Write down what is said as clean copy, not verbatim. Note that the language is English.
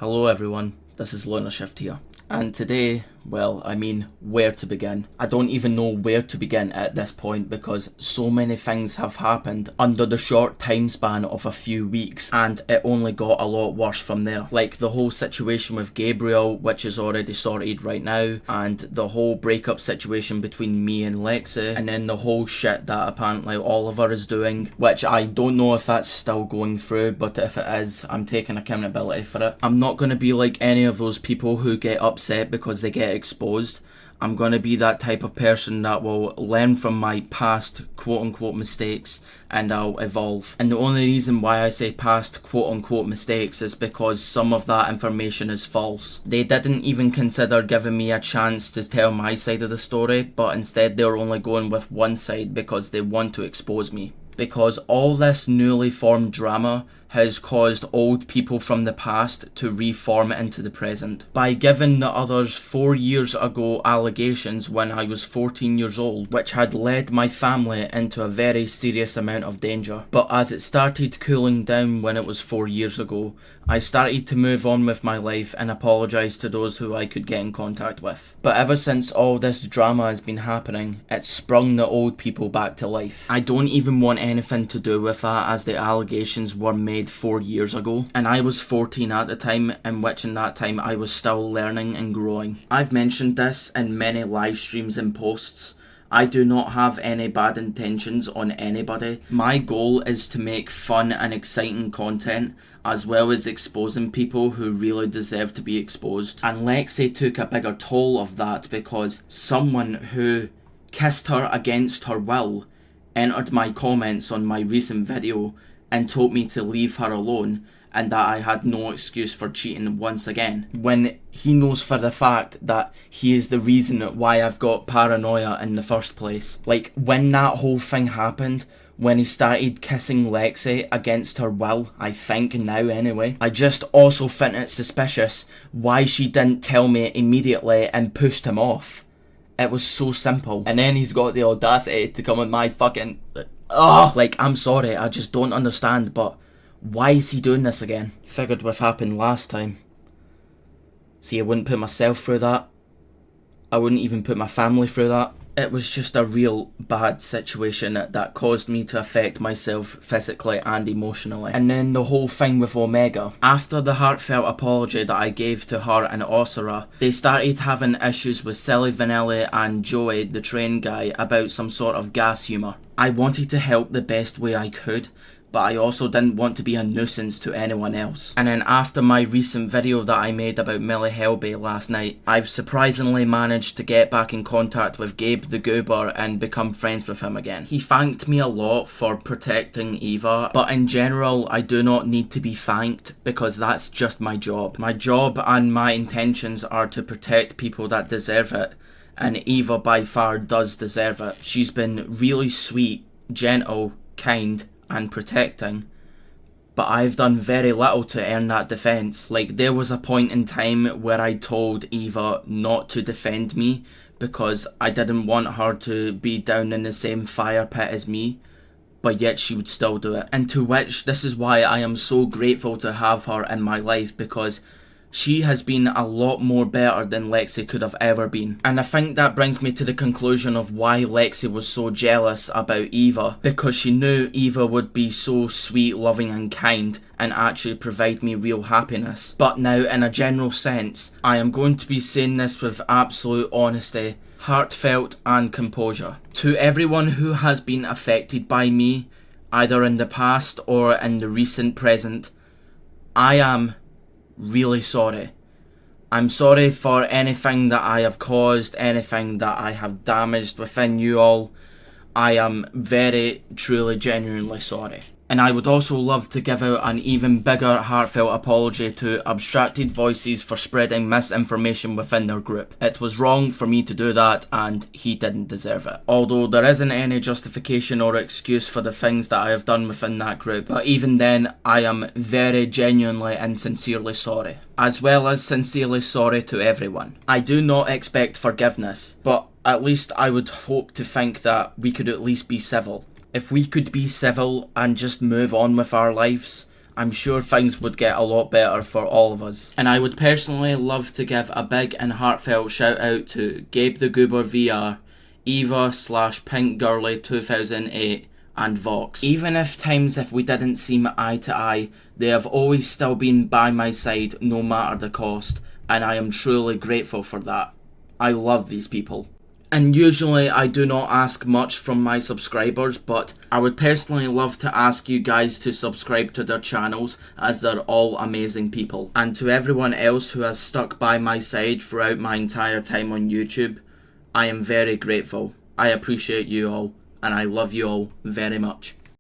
Hello everyone, this is LunarShift here. And today, where to begin? I don't even know where to begin at this point because so many things have happened under the short time span of a few weeks, and it only got a lot worse from there. Like the whole situation with Gabriel, which is already sorted right now, and the whole breakup situation between me and Lexi, and then the whole shit that apparently Oliver is doing, which I don't know if that's still going through, but if it is, I'm taking accountability for it. I'm not going to be like any of those people who get upset because they get exposed. I'm going to be that type of person that will learn from my past quote-unquote mistakes and I'll evolve. And the only reason why I say past quote-unquote mistakes is because some of that information is false. They didn't even consider giving me a chance to tell my side of the story, but instead they're only going with one side because they want to expose me. Because all this newly formed drama has caused old people from the past to reform into the present. By giving the others 4 years ago allegations when I was 14 years old, which had led my family into a very serious amount of danger. But as it started cooling down when it was 4 years ago, I started to move on with my life and apologise to those who I could get in contact with. But ever since all this drama has been happening, it's sprung the old people back to life. I don't even want anything to do with that, as the allegations were made 4 years ago, and I was 14 at the time, in which in that time I was still learning and growing. I've mentioned this in many live streams and posts. I do not have any bad intentions on anybody. My goal is to make fun and exciting content, as well as exposing people who really deserve to be exposed. And Lexi took a bigger toll of that because someone who kissed her against her will entered my comments on my recent video and told me to leave her alone and that I had no excuse for cheating once again, when he knows for the fact that he is the reason why I've got paranoia in the first place. Like, when that whole thing happened, when he started kissing Lexi against her will, I think now anyway, I just also think it suspicious why she didn't tell me immediately and pushed him off. It was so simple. And then he's got the audacity to come on my fucking... Like, I'm sorry, I just don't understand, but why is he doing this again? Figured what happened last time. See, I wouldn't put myself through that. I wouldn't even put my family through that. It was just a real bad situation that caused me to affect myself physically and emotionally. And then the whole thing with Omega. After the heartfelt apology that I gave to her and Osira, they started having issues with Silly Vanilli and Joey, the train guy, about some sort of gas humour. I wanted to help the best way I could, but I also didn't want to be a nuisance to anyone else. And then after my recent video that I made about Millie Helby last night, I've surprisingly managed to get back in contact with Gabe the Goober and become friends with him again. He thanked me a lot for protecting Eva, but in general I do not need to be thanked because that's just my job. My job and my intentions are to protect people that deserve it, and Eva by far does deserve it. She's been really sweet, gentle, kind, and protecting, but I've done very little to earn that defence. Like, there was a point in time where I told Eva not to defend me because I didn't want her to be down in the same fire pit as me, but yet she would still do it. And to which, this is why I am so grateful to have her in my life, because she has been a lot more better than Lexi could have ever been. And I think that brings me to the conclusion of why Lexi was so jealous about Eva, because she knew Eva would be so sweet, loving and kind and actually provide me real happiness. But now, in a general sense, I am going to be saying this with absolute honesty, heartfelt and composure. To everyone who has been affected by me, either in the past or in the recent present, I am really sorry. I'm sorry for anything that I have caused, anything that I have damaged within you all. I am very, truly, genuinely sorry. And I would also love to give out an even bigger heartfelt apology to Abstracted Voices for spreading misinformation within their group. It was wrong for me to do that and he didn't deserve it. Although there isn't any justification or excuse for the things that I have done within that group. But even then, I am very genuinely and sincerely sorry. As well as sincerely sorry to everyone. I do not expect forgiveness, but at least I would hope to think that we could at least be civil. If we could be civil and just move on with our lives, I'm sure things would get a lot better for all of us. And I would personally love to give a big and heartfelt shout out to Gabe the Goober VR, Eva/PinkGirly2008, and Vox. Even if we didn't seem eye to eye, they have always still been by my side no matter the cost, and I am truly grateful for that. I love these people. And usually I do not ask much from my subscribers, but I would personally love to ask you guys to subscribe to their channels, as they're all amazing people. And to everyone else who has stuck by my side throughout my entire time on YouTube, I am very grateful. I appreciate you all, and I love you all very much.